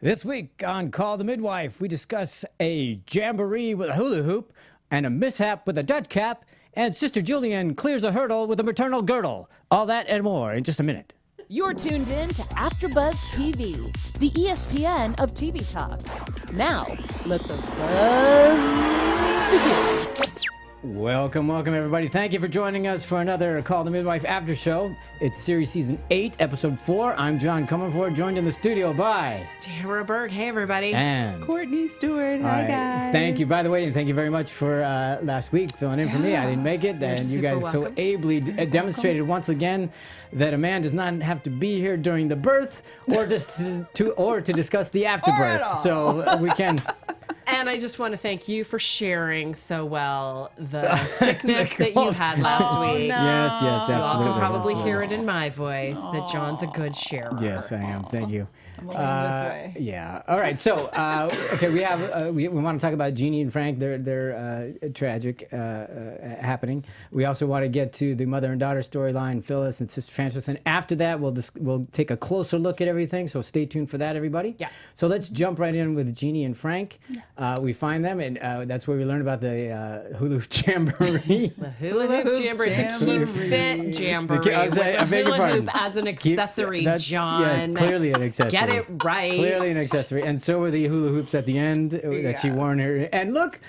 This week on Call the Midwife, we discuss a jamboree with a hula hoop and a mishap with a Dutch cap, and Sister Julian clears a hurdle with a maternal girdle. All that and more in just a minute. You're tuned in to AfterBuzz TV, the ESPN of TV talk. Now, let the buzz begin. Welcome, everybody. Thank you for joining us for another Call the Midwife after show. It's series season 8, episode 4. I'm John Comerford, joined in the studio by Tara Berg. Hey, everybody. and Courtney Stewart. All Hi, right. guys. Thank you, by the way, and thank you very much for last week filling in for me. I didn't make it, and you super guys so welcome. ably demonstrated once again that a man does not have to be here during the birth or just to discuss the afterbirth. So we can. And I just want to thank you for sharing so well the sickness that you had last week. no. Yes, You all absolutely. can probably absolutely. hear it in my voice that John's a good sharer. Yes, I am. Thank you. I'm looking this way. Yeah. All right. So, okay, we have we want to talk about Jeannie and Frank. Their tragic happening. We also want to get to the mother and daughter storyline, Phyllis and Sister Francis. And after that, we'll take a closer look at everything. So stay tuned for that, everybody. Yeah. So let's jump right in with Jeannie and Frank. We find them, and that's where we learn about the hula hoop jamboree. The hula hoop jamboree. It's a keep fit jamboree I was with saying, a I beg your hula pardon. hoop as an Keep- accessory, that's- John. Yes, clearly an accessory. Get it right. Clearly an accessory. And so were the hula hoops at the end that she wore in her. And look,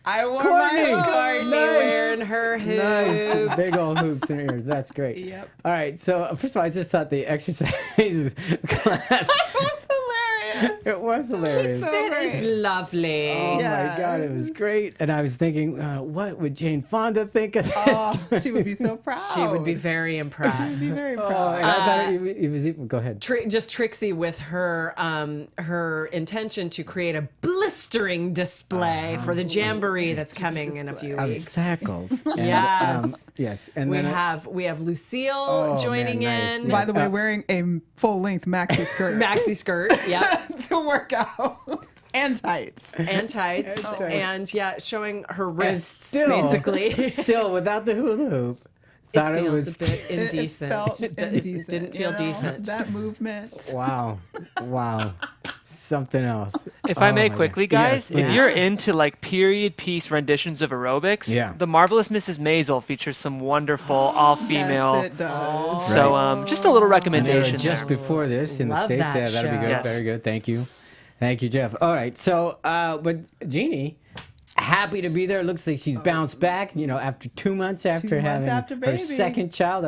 I wore Courtney! my Courtney Nice. wearing her hoops. nice, big old hoops in her ears. That's great. Yep. All right, so first of all, I just thought the exercise class, That's hilarious. it was hilarious. So It great. is lovely. Oh my God, it was Yes. great. And I was thinking, what would Jane Fonda think of this? Oh, she would be so proud. She would be very She'd be impressed. very Oh, proud. and I thought it was even, go ahead. Just Trixie with her her intention to create a blistering display for the jamboree that's coming in a few Of weeks. sackles. And, Yes. yes. And We then have Lucille Oh, joining man, nice. in. By the way, wearing a full-length maxi skirt Maxi skirt, yeah, to work out. And tights. and tights, And tights. and yeah, showing her wrists still- basically. still without the hula hoop. It Thought it feels was a bit indecent. It felt It indecent. didn't feel you know? decent. That movement. Wow. Something else. If I Oh may my quickly, God. guys, Yes, if please. you're into like period piece renditions of aerobics, Yeah. The Marvelous Mrs. Maisel features some wonderful all-female. Yes, it does. So just a little And they were recommendation. just there. before this in the Love States. that Yeah, that'd be show. good. Yes. Very good. Thank you, Jeff. All right. So, but Jeannie, happy to be there. Looks like she's bounced back, after 2 months after months having after her baby. second child.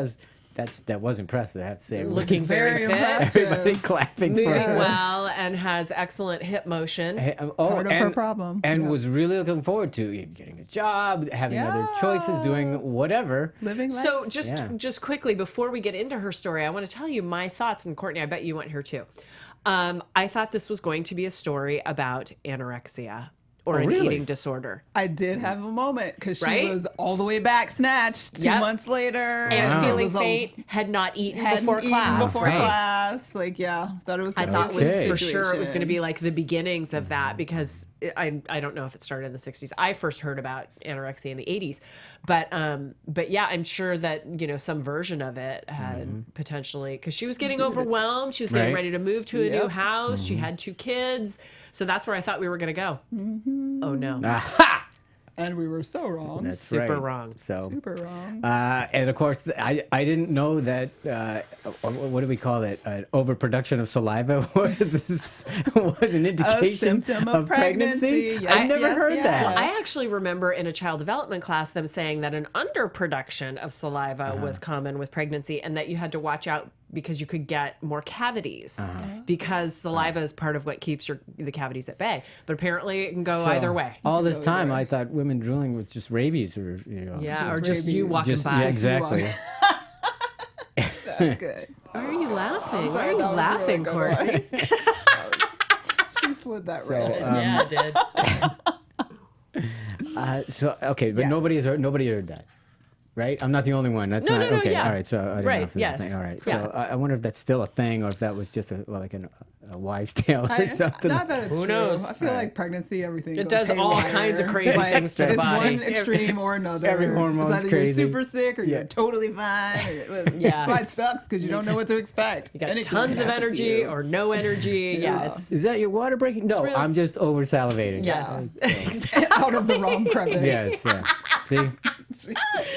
That was impressive, I have to say. Looking very fit, Everybody clapping for moving her. well, and has excellent hip motion. Part of her problem. And Yeah. was really looking forward to getting a job, having other choices, doing whatever. Living life. So Yeah. just quickly before we get into her story, I want to tell you my thoughts, and Courtney, I bet you want here too. I thought this was going to be a story about anorexia or an really? eating disorder. I did have a moment because she Right? was all the way back snatched 2 Yep. months later. And Wow. feeling was all- faint, had not eaten hadn't before eaten class. before Right. class. Like, yeah, thought it was. I gonna thought be was a for situation. sure it was going to be like the beginnings of that, because I don't know if it started in the 60s. I first heard about anorexia in the 80s, but yeah, I'm sure that some version of it had potentially, because she was getting overwhelmed. She was getting Right. ready to move to a new Yep. house. She had 2 kids, so that's where I thought we were going to go. Oh no, Aha! And we were so wrong. That's super right. wrong. So, Super wrong. and of course, I didn't know that. What do we call it? Overproduction of saliva was an indication symptom of pregnancy. Yes, I've never yes, heard yes. that. Well, I actually remember in a child development class them saying that an underproduction of saliva was common with pregnancy, and that you had to watch out because you could get more cavities because saliva is part of what keeps the cavities at bay. But apparently it can go So, either way. All this time, I thought women drooling was just rabies, or Yeah, or Just just you rabies. walking just by. yeah, exactly. That's good. Why are you laughing? Why Sorry, are you that was a laughing, really Courtney? good one. She slid that right in. Yeah, I did. So okay, but Yes. nobody heard that, right? I'm not the only one. That's No, not no, no, okay. yeah. All right, so I didn't know Right, if it was yes. a thing. All right, Yeah. so I wonder if that's still a thing, or if that was just a wives' tale or something. Not that it's Who true. knows? I feel like pregnancy, everything It goes does all haywire. kinds of crazy Like, things to the it's body. one extreme or another. Every hormone's it's either crazy. You're super sick or Yeah. you're totally fine. Yeah. That's why it sucks because you don't know what to expect. You got Anything tons can of happen to energy you. or no energy. Yeah, it's Is that your water breaking? No, real. I'm just over salivating. yes. out of the wrong crevice. Yes. Yeah. See,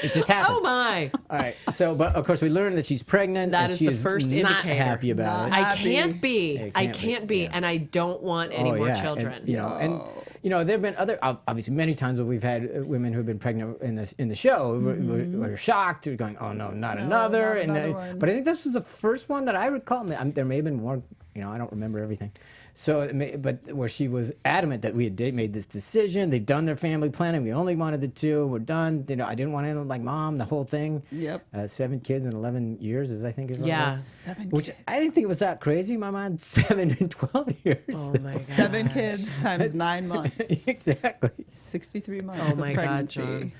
it just happened. Oh my! All right. So, but of course, we learned that she's pregnant. That and is she the first not indicator. happy about it. I Happy. can't be. It I can't be, can't be, yeah. and I don't want any more And, children. there have been other, obviously, many times where we've had women who have been pregnant in the show were shocked, were going, "Oh no, not another!" not another one. But I think this was the first one that I recall. There may have been more. I don't remember everything. So, but where she was adamant that we had made this decision, they've done their family planning. We only wanted the two. We're done. I didn't want anyone like mom. The whole thing. Yep. 7 kids in 11 years, is I think is what it Yeah. was. 7 Which kids. I didn't think it was that crazy. My mom, 7 and 12 years. Oh my god. 7 kids times 9 months. Exactly. 63 months Oh my of god, pregnancy. John.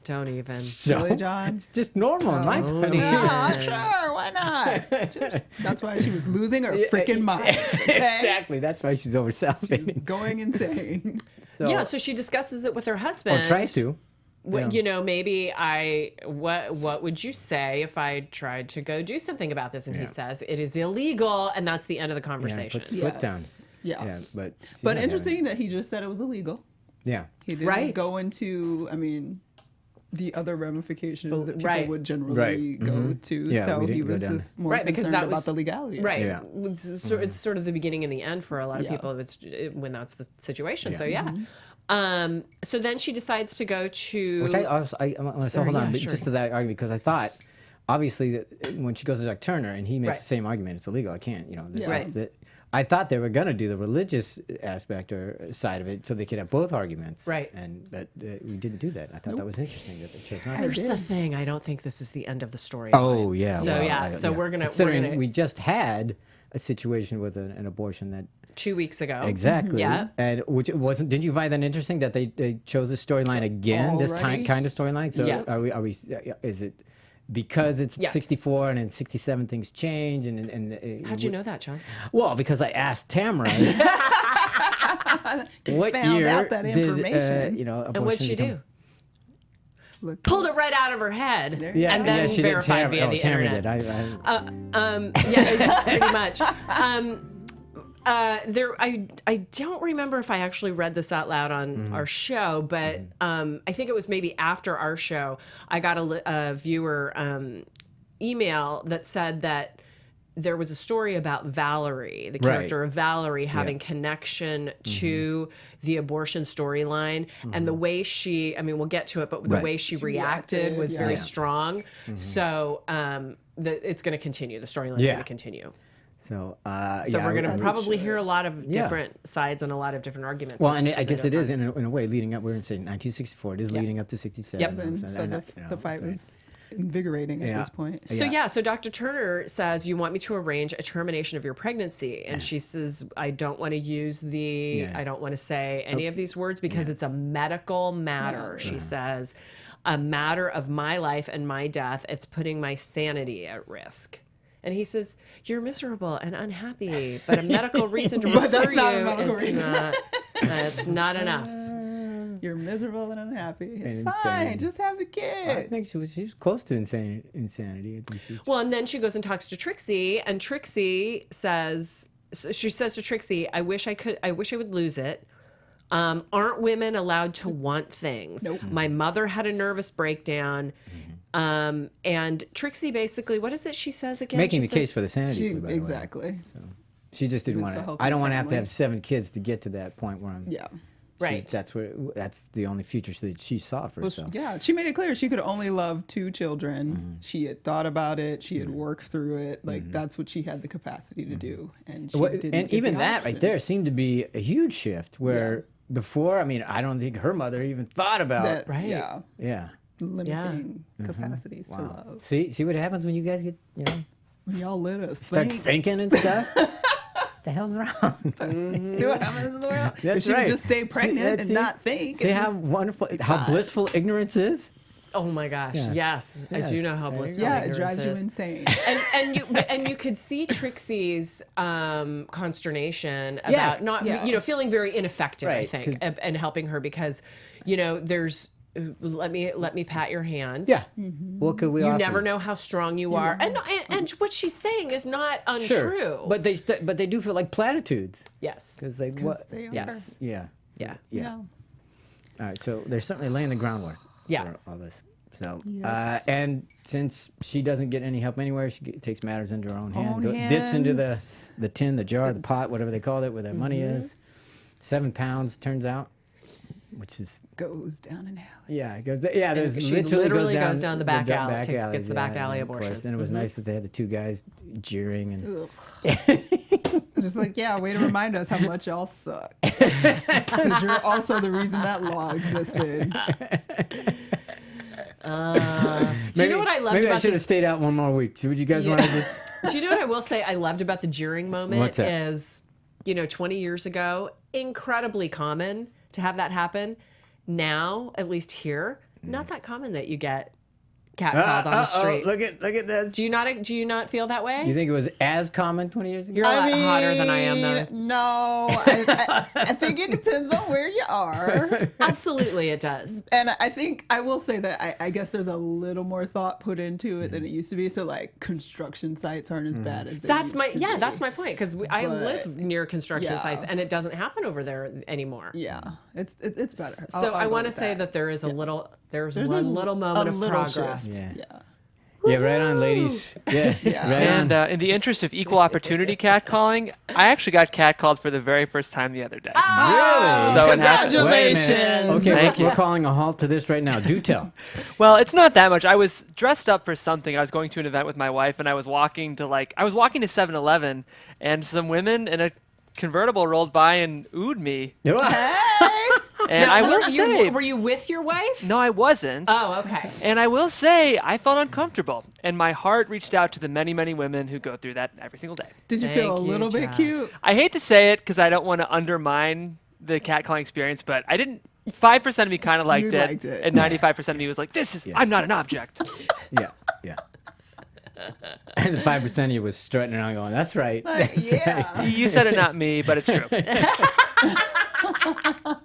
Don't even. So Really, John? it's just normal in my Don't family. even. Yeah, sure, why not? That's why she was losing her freaking mind. Okay? Exactly. That's why she's over salivating. Going insane. So, Yeah, so she discusses it with her husband. or tries to. Maybe what would you say if I tried to go do something about this? And he says it is illegal, and that's the end of the Yeah, conversation. puts foot down. Yeah. Yeah, but she's But not interesting that he just said it was illegal. having it. He didn't Right. go into, the other ramifications that people right. would generally Right. go to. Yeah, so we he didn't go was down just more Right, because concerned that about was- the legality. of it. Right. Yeah. It's sort of the beginning and the end for a lot of Yeah. people when that's the situation. Yeah. So yeah. So then she decides to go to. Which I want to Sorry, hold on, yeah, but sure. just to that argument, because I thought, obviously, that when she goes to Dr. Turner and he makes Right. the same argument, it's illegal. I can't, Right. I thought they were going to do the religious aspect or side of it so they could have both arguments. Right. But we didn't do that. I thought that was interesting that they chose not to. Here's the thing. I don't think this is the end of the story. Oh, yeah. So well, yeah. So we're gonna. Considering we just had a situation with an abortion that 2 weeks ago. exactly, Yeah. and which it wasn't. Didn't you find that interesting that they chose this storyline again? This already? kind of storyline. So Yeah. are we? Is it because it's Yes. 64 and in 67 things change and How'd you know that, John? Well, because I asked Tamara what found year out that did information. And what'd she do? Look, Pulled it right out of her head. Yeah, and then she verified did. via the Tamara internet. did. Yeah, pretty much. I don't remember if I actually read this out loud on our show, but I think it was maybe after our show. I got a viewer email that said that there was a story about Valerie, the character of Valerie, having connection to the abortion storyline, and the way she, we'll get to it, but the way she reacted was very strong. So it's going to continue. The storyline's going to continue. So, So yeah, we're going to I- probably hear a lot of different sides and a lot of different arguments. Well, as and this I guess it goes is on. in a way leading up. We're going to say 1964. It is leading up to 67. Yep. and so the fight was invigorating at this point. So Dr. Turner says, you want me to arrange a termination of your pregnancy. And she says, I don't want to use I don't want to say any of these words because it's a medical matter. She says, a matter of my life and my death. It's putting my sanity at risk. And he says, you're miserable and unhappy, but a medical reason to But that's refer not a you medical is reason. that's not enough. You're miserable and unhappy. It's And fine. insane. Just have the I kid. think she was close to insanity. I think she was, Well, and then she goes and talks to Trixie, and Trixie says to Trixie, I wish I would lose it. Aren't women allowed to want things? Nope. My mother had a nervous breakdown. And Trixie basically, what is it she says again? making She the says- case for the sanity plea, by the way. Exactly. She just didn't want It's a to. healthy I don't want to have to family. have 7 kids to get to that point where I'm. Yeah. Right. That's the only future that she saw for herself. Yeah, she made it clear she could only love 2 children. She had thought about it. She had worked through it. Like that's what she had the capacity to do. And she Well, didn't and get even the that option. right there seemed to be a huge shift where before, I don't think her mother even thought about. That, Right. Yeah. Yeah. Limiting capacities to love. See what happens when you guys get When y'all let us start think. thinking and stuff. What the hell's wrong? See what happens in the world? If That's she right. would just stay See, pregnant and see? not think. See and how just- wonderful, how fine. blissful ignorance is. Oh my gosh, Yeah. yes. I do know how blissful Yeah, it ignorance drives you is. insane. And you could see Trixie's consternation about not feeling very ineffective, I Right, think, and helping her because there's let me pat your hand. Yeah. What could we You offer? never know how strong you are, and what she's saying is not untrue. Sure. But they do feel like platitudes. Yes. Because like what? They are. Yes. Yeah. Yeah. Yeah. All right. So they're certainly laying the groundwork. Yeah. For all this. So, Yes. and since she doesn't get any help anywhere, she takes matters into her own hand. Own Dips into hands. the tin, the jar, the pot, whatever they call it, where their money is. 7 pounds turns out, which is Goes down an alley. yeah. It goes, yeah. There's She literally goes down the back alley, alleys, gets the back yeah, alley and of course. abortion. And it was nice that they had the 2 guys jeering and. I'm just like, yeah, way to remind us how much y'all suck. Because you're also the reason that law existed. Do you know what I loved Maybe I about should have stayed out one more week. Would you guys want to just? Do you know what I will say I loved about the jeering moment What's that? is, 20 years ago, incredibly common to have that happen. Now, at least here, not that common that you get catcalled on the street. Look at this. Do you not feel that way? You think it was as common 20 years ago? You're a lot hotter than I am, though. No, I think it depends on where you are. Absolutely, it does. And I think I will say that I guess there's a little more thought put into it than it used to be. So like construction sites aren't as bad as they That's used my to be. that's my point because I But, live near construction yeah. sites and it doesn't happen over there anymore. Yeah, it's better. So I want to say that there is there's one little moment of progress. shift. Yeah. Yeah. Yeah, right on, ladies. Yeah, right And on. in the interest of equal opportunity catcalling, I actually got catcalled for the very first time the other day. Really? So it happened. Wait a minute. Congratulations. Okay, Thank we're you. calling a halt to this right now. Do tell. Well, it's not that much. I was dressed up for something. I was going to an event with my wife, and I was walking to 7-Eleven, and some women in a convertible rolled by and oohed me. And Now, I will say, were you with your wife? no, I wasn't. Oh, okay. And I will say, I felt uncomfortable, and my heart reached out to the many, many women who go through that every single day. Did you feel a Thank you, little bit Jeff. cute? I hate to say it because I don't want to undermine the catcalling experience, but I didn't. 5% of me kind of liked You it, liked it. and 95% of me was like, I'm not an object. Yeah, yeah. And the 5% of you was strutting around going, that's right. That's Yeah. right. You said it, not me, but it's true. All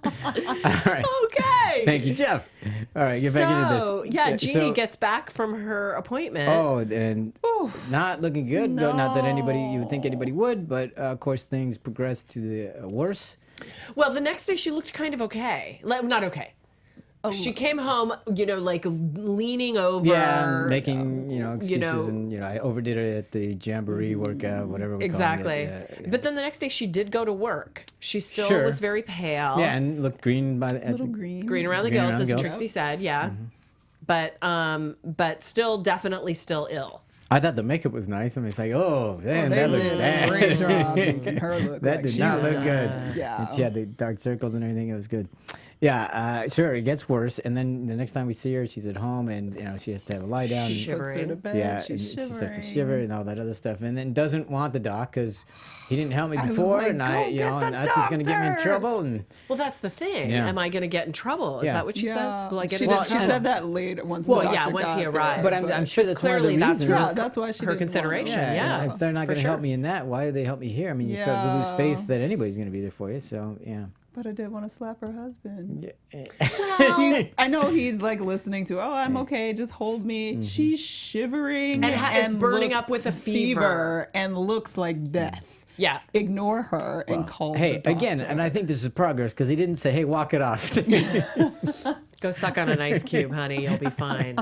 right. Okay. Thank you, Jeff. All right, get back into this. Yeah, So- Jeannie so- gets back from her appointment. Oh, and not looking good. No. Not that you would think anybody would, but of course things progressed to the worse. Well, the next day she looked kind of okay. Not okay. She came home, leaning over. Yeah, making excuses, you know- and I overdid it at the jamboree workout, whatever. We're calling Exactly. it. Yeah. But then the next day she did go to work. She still Sure. was very pale. Yeah, and looked green by the Little green. Green around the Green gills, around as the gills. Trixie said, yeah. But still, definitely still ill. I thought the makeup was nice. I mean, it's like, oh, man, They that looks did a bad. great job making her look That like did she not was look good. Yeah. And she had the dark circles and everything. It was good. Yeah, sure, it gets worse. And then the next time we see her, she's at home and, she has to have a lie down. Puts her to Shivering. bed. Yeah, she's and she shivering. starts to shiver and all that other stuff, and then doesn't want the doc because he didn't help me was before, like, and "Go I, get the and that's just gonna get me in doctor." trouble. And Well, that's the thing. Yeah. Am I going to get in trouble? Is Yeah. that what she says? Will I get she, in did, she trouble? said that later once Well, the yeah, doctor once he got arrived. but I'm sure that's Clearly, one of the that's reasons. her, Yeah, that's why she her didn't want consideration. him. Yeah. If they're not for gonna help sure. me in that, why do they help me here? I mean, you start to lose Yeah. faith that anybody's gonna be there for you. So yeah. But I did want to slap her husband. Yeah. I know he's like listening to, oh, I'm okay, just hold me. Mm-hmm. She's shivering And is burning looks up with a fever. and looks like death. Yeah. Ignore her and call Hey, the again, doctor. and I think this is progress because he didn't say, "Hey, walk it off." Go suck on an ice cube, honey. You'll be fine.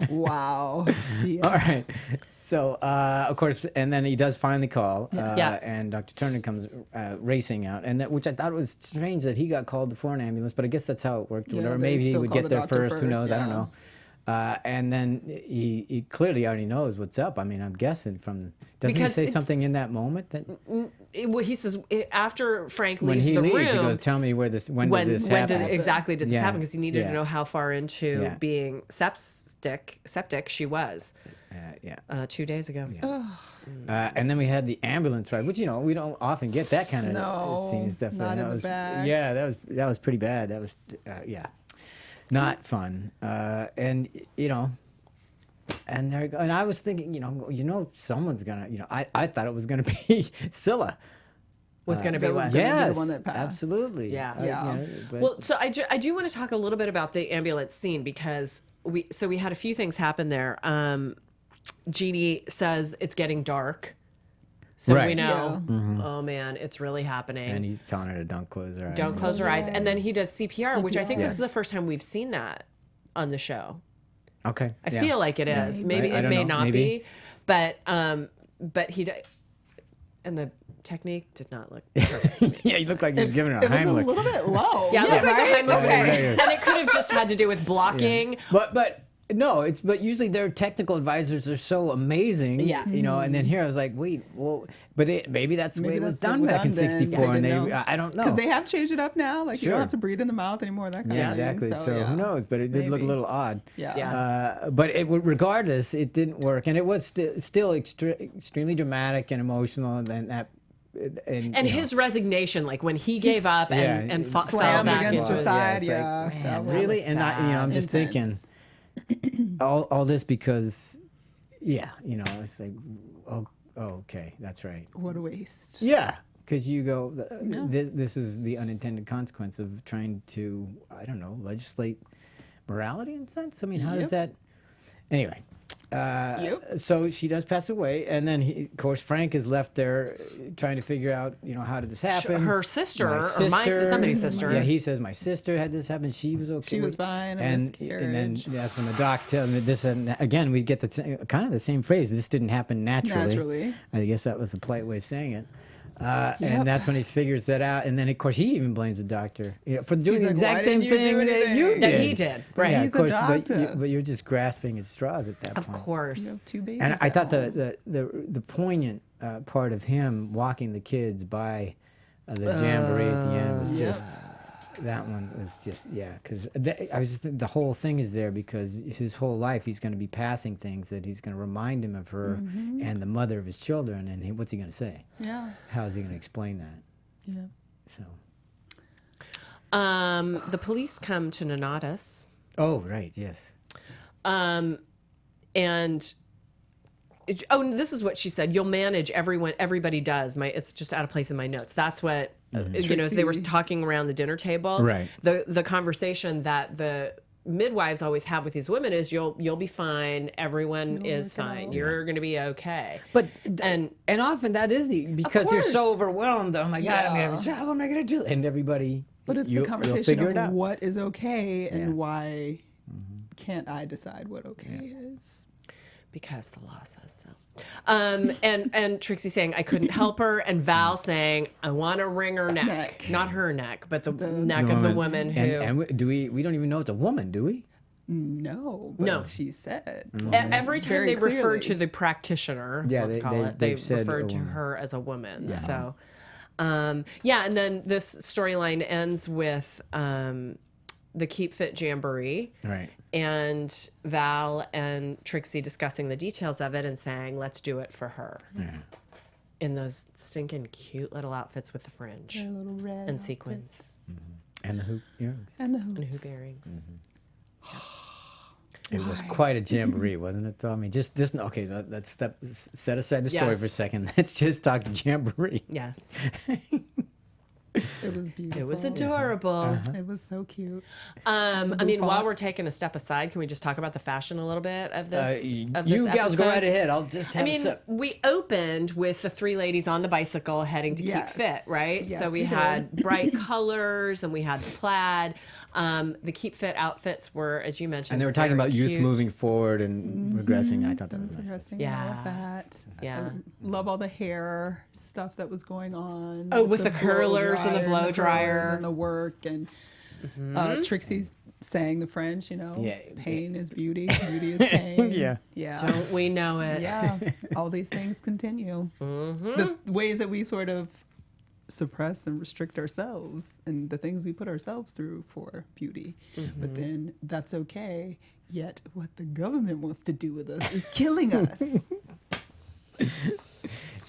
Wow. Yeah. All right. So, of course, and then he does finally call, Yes. and Dr. Turner comes racing out, and which I thought was strange that he got called before an ambulance, but I guess that's how it worked. Yeah, Whatever. they Maybe he still would call get the there doctor first. Who knows? first, I don't yeah. know. And then he clearly already knows what's up. I mean, I'm guessing from. Doesn't Because he say it- something in that moment that He says after Frank when leaves he the leaves, room. he goes, "Tell me where this when did this when happen?" did exactly did this Yeah. happen? Because he needed Yeah. to know how far into Yeah. being septic she was Yeah. 2 days ago. And then we had the ambulance ride, which we don't often get that kind of No, scene and stuff. not and in that the was, back. Yeah, that was pretty bad. That was yeah. not fun. And and I was thinking, someone's gonna, I thought it was gonna be Sila. Was going to be that was what? gonna be Yes, the one that passed. absolutely. Yeah. But, Well, so I do want to talk a little bit about the ambulance scene because we had a few things happen there. Jeannie says it's getting dark. So we Right. know, oh man, it's really happening. and he's telling her to don't close her eyes. Don't close her eyes. And then he does CPR, which I think this is the first time we've seen that on the show. Okay. I feel like it is. Maybe I it don't may know. not Maybe. be, but he and the technique did not look perfect. Yeah, you look like you're giving her a It was a Heimlich. little bit low. Yeah, it looked like a Heimlich. Okay. And it could have just had to do with blocking. But no, but usually their technical advisors are so amazing. Yeah. And then here I was like, wait, well, but maybe that's the way it was that's done back in redundant. '64, Yeah, and I didn't know. I don't know. Because they have changed it up now. Like you Sure. don't have to breathe in the mouth anymore. That kind yeah, of thing. exactly. So yeah. who knows? But it did look a Maybe. little odd. Yeah. Yeah. But regardless, it didn't work, and it was still extremely dramatic and emotional, and then that. And his resignation, like when he gave up and fell Slammed back against into the his side. it's Yeah. like, that was really? And I'm just intense. thinking, all this because, it's like, oh, okay, that's right. What a waste. Yeah, because you go, this is the unintended consequence of trying to, I don't know, legislate morality in a sense. I mean, how does that? Anyway. So she does pass away, and then of course Frank is left there trying to figure out, how did this happen? her sister, My or sister, somebody's sister. Yeah, he says my sister had this happen. She was okay. She was fine, a and then miscarriage. that's when the doc tells me this. And again, we get kind of the same phrase. This didn't happen naturally. I guess that was a polite way of saying it. And that's when he figures that out, and then of course he even blames the doctor for doing He's the like, exact "Why same didn't you thing do that anything?" you did. That he did, right? Yeah, He's of a course, doctor. but you're just grasping at straws at that Of point. course. You have 2 babies. And I at thought home. the poignant part of him walking the kids by the jamboree at the end was just that one was just because I was just the whole thing is there because his whole life he's going to be passing things that he's going to remind him of her and the mother of his children, and what's he going to say? Yeah. How is he going to explain that? Yeah. So. The police come to Nonatus. Oh right, yes. And this is what she said. You'll manage everyone. Everybody does. It's just out of place in my notes. That's what as they were talking around the dinner table. Right. The conversation that the midwives always have with these women is you'll be fine. Everyone is fine. You're going to be okay. But and often that is because you're so course. overwhelmed. Oh my God, I'm gonna have a child. What am I gonna do? And everybody. But it's you'll the conversation figure it out. of what is okay and why can't I decide what okay is. because the law says so. And Trixie saying I couldn't help her, and Val saying I want to wring her neck. Not her neck, but the neck of the woman who. And we don't even know it's a woman, do we? No, but No. she said. Every time Very they refer clearly. to the practitioner, Yeah, let's call it, they've they said refer a to woman. her as a woman. So, and then this storyline ends with the Keep Fit Jamboree. Right. And Val and Trixie discussing the details of it and saying, let's do it for her. Yeah. In those stinking cute little outfits with the fringe Their little red and sequins And the hoop earrings. and the and hoops. hoop earrings. It was quite a jamboree, wasn't it? Though I mean, just okay. Let's set aside the story Yes. for a second. Let's just talk to jamboree. Yes. It was beautiful. It was adorable. It was so cute. I mean, while we're Fox. taking a step aside, can we just talk about the fashion a little bit of this? You of this gals go episode? right ahead. I'll just have I mean, a sip. we opened with the three ladies on the bicycle heading to Yes. Keep Fit, right? Yes, so we we had bright colors and we had the plaid. The Keep Fit outfits were, as you mentioned, And they were talking very about youth cute. moving forward and regressing. I thought that was nice. Interesting. Yeah. All of that. Yeah. I love all the hair stuff that was going on. Oh, with the curlers and the blow curlers dryer. and the work and Trixie's saying the French. Yeah. Pain is beauty. Beauty is pain. Yeah. Yeah. Don't we know it? Yeah, all these things continue. The ways that we sort of suppress and restrict ourselves and the things we put ourselves through for beauty. But then that's okay. Yet what the government wants to do with us is killing us.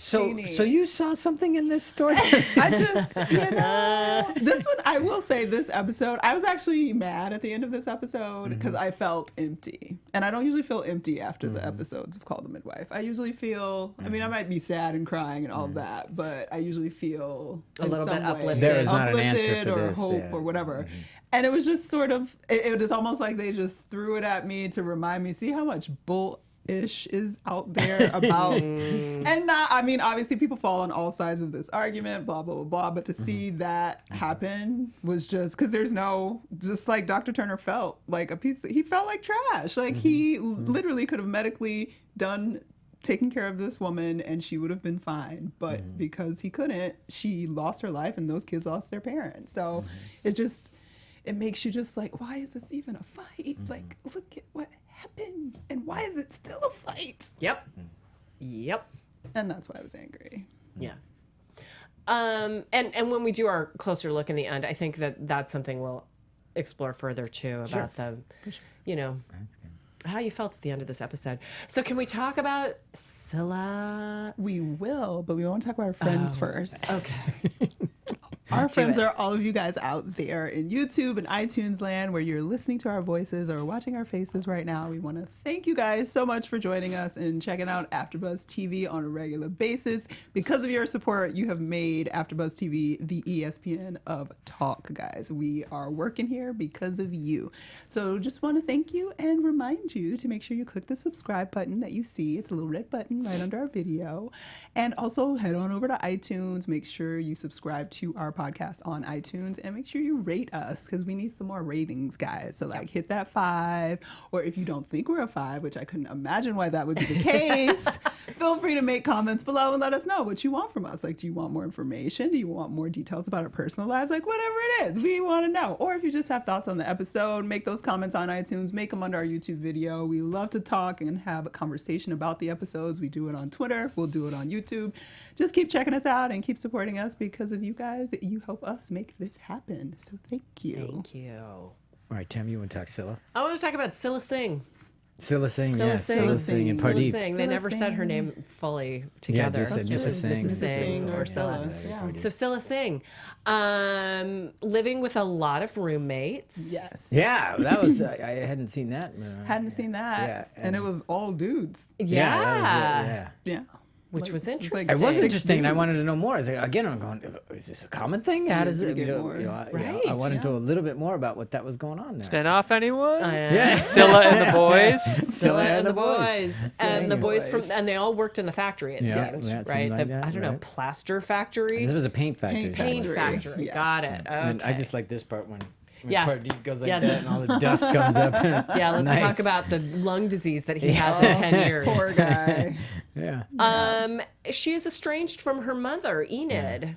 Jeannie. So you saw something in this story? I just, this one, I will say this episode, I was actually mad at the end of this episode because I felt empty. And I don't usually feel empty after the episodes of Call the Midwife. I usually feel, I mean, I might be sad and crying and all of that, but I usually feel A little bit uplifted. There is not an answer uplifted for or this, hope yeah. or whatever. And it was just sort of, it was almost like they just threw it at me to remind me, see how much ish is out there about and not, I mean, obviously people fall on all sides of this argument, blah blah blah blah, but to see that happen was just because there's no, just like Dr. Turner felt like he felt like trash, like he literally could have medically taken care of this woman and she would have been fine, but because he couldn't, she lost her life and those kids lost their parents. So it makes you just like, why is this even a fight? Like, look at what happened and why is it still a fight? Yep. And that's why I was angry. Yeah. And when we do our closer look in the end, I think that's something we'll explore further too about you know, how you felt at the end of this episode. So can we talk about Sila? We will, but we want to talk about our friends first. Okay. Our friends are all of you guys out there in YouTube and iTunes land where you're listening to our voices or watching our faces right now. We want to thank you guys so much for joining us and checking out AfterBuzz TV on a regular basis. Because of your support, you have made AfterBuzz TV the ESPN of talk, guys. We are working here because of you. So just want to thank you and remind you to make sure you click the subscribe button that you see. It's a little red button right under our video. And also head on over to iTunes. Make sure you subscribe to our podcast on iTunes and make sure you rate us because we need some more ratings, guys. So like hit that 5, or if you don't think we're a 5, which I couldn't imagine why that would be the case, feel free to make comments below and let us know what you want from us. Like, do you want more information? Do you want more details about our personal lives? Like, whatever it is, we want to know. Or if you just have thoughts on the episode, make those comments on iTunes, make them under our YouTube video. We love to talk and have a conversation about the episodes. We do it on Twitter. We'll do it on YouTube. Just keep checking us out and keep supporting us because of you guys. You help us make this happen. So thank you. Thank you. All right, Tim, you want to talk Sila? I want to talk about Sila Singh. Sila Singh, Sila yeah. Singh. Sila Singh and Sila Pardeep. Singh. They Sila never said her Singh. name fully Yeah, together. just said That's Mrs. really Singh. Mrs. Singh or Sila. Yeah. So Sila Singh, living with a lot of roommates. Yes. Yeah, that was, I hadn't seen that. Hadn't seen that. Yeah, and it was all dudes. Yeah. that was it, yeah. Yeah. Which was it's like interesting. It was Six interesting, and I dudes. wanted to know more. I was like, again, I'm going, is this a common thing? How does to it, get you know, more. I Right. wanted to know a little bit more about what that was going on there. Spin-off, anyone? Yeah. Scylla and the boys. Sila and the boys. And the boys boys. and they all worked in the factory, it Yeah, seems, yeah, it right? seemed like The, that, I don't know, right. plaster factory? This was a paint factory. Paint Factory. factory. Yes. Got it. Okay. And I just like this part when Yeah. Pardeep goes like Yeah. that and all the dust comes up. Yeah, let's Nice. talk about the lung disease that he has in 10 years. Poor guy. Yeah. She is estranged from her mother, Enid,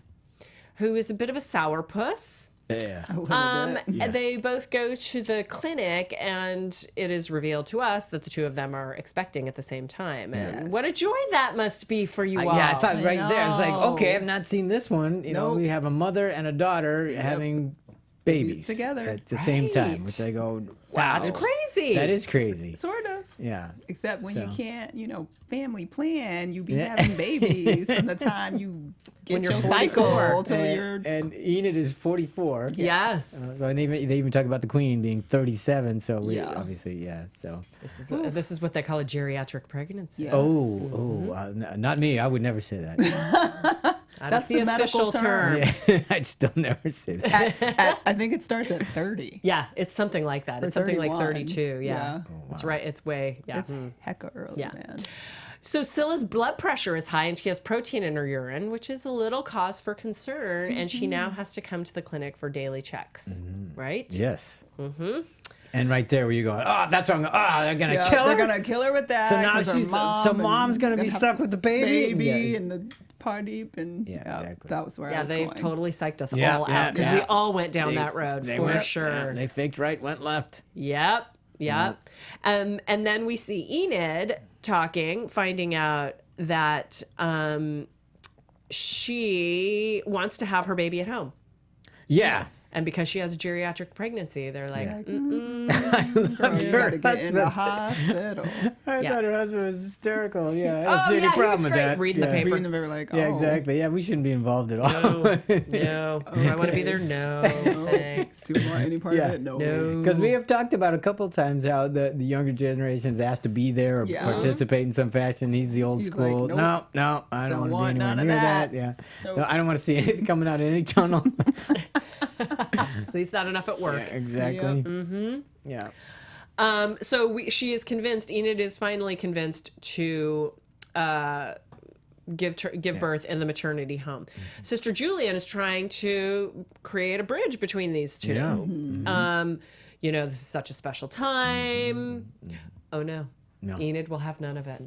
who is a bit of a sourpuss. Yeah. A little bit. They both go to the clinic, and it is revealed to us that the two of them are expecting at the same time. And Yes. what a joy that must be for you all. Yeah, I thought right there, I was like, know. okay, I've not seen this one. You know, Nope. we have a mother and a daughter having babies together. at the same time, Right. which I go, Wow, wow, that's crazy. That is crazy. Sort of. Yeah. Except when you So. can't, family plan, you be Yeah. having babies from the time you get When you're your 44. cycle till you're. And Enid is 44. Yes. So and they even talk about the Queen being 37. So we Yeah. obviously, yeah. So. This is what they call a geriatric pregnancy. Yeah. Not me. I would never say that. That's the medical official term. Yeah, I'd still never say that. I think it starts at 30. Yeah, it's something like that. Or It's something like 31. 32. Yeah. Yeah. It's right. It's way. Yeah. It's hecka early, Yeah. man. So Scylla's blood pressure is high and she has protein in her urine, which is a little cause for concern. And she now has to come to the clinic for daily checks, right? Yes. Mm-hmm. And right there, where you going, oh, that's what I'm going. Oh, they're gonna Yeah, kill her. they're gonna kill her with that. So now 'cause her she's mom so and mom's gonna be have stuck with the baby. baby Yeah. and the Pardeep and Yeah, exactly. that was where I Yeah, was they going. totally psyched us Yeah, all yeah, out because yeah. we all went down They- that road they for went- sure. yeah, they faked right, went left. Yep. And then we see Enid talking, finding out that she wants to have her baby at home. Yes. And because she has a geriatric pregnancy, they're like, Yeah. Girl, you her gotta get in the husband. hospital. I Yeah. thought her husband was hysterical. Yeah, I don't Oh, see any yeah, he problem was with great. that. Reading the yeah. paper. Reading them, they were like, oh. Yeah, exactly. Yeah, we shouldn't be involved at all. No. Do I want to be there? No, thanks. Do you want any part Yeah. of it? No. Because we have talked about a couple times how the younger generation is asked to be there or Yeah. participate in some fashion. He's the old He's school. like, nope. No, I don't Don't want to be want anywhere none of near that. that. Yeah, Nope. no, I don't want to see anything coming out of any tunnel. At least not enough at work. Yeah, exactly. Yep. Mm-hmm. Yeah. She is convinced. Enid is finally convinced to give birth in the maternity home. Sister Julian is trying to create a bridge between these two. Yeah. This is such a special time. Oh no. Enid will have none of it.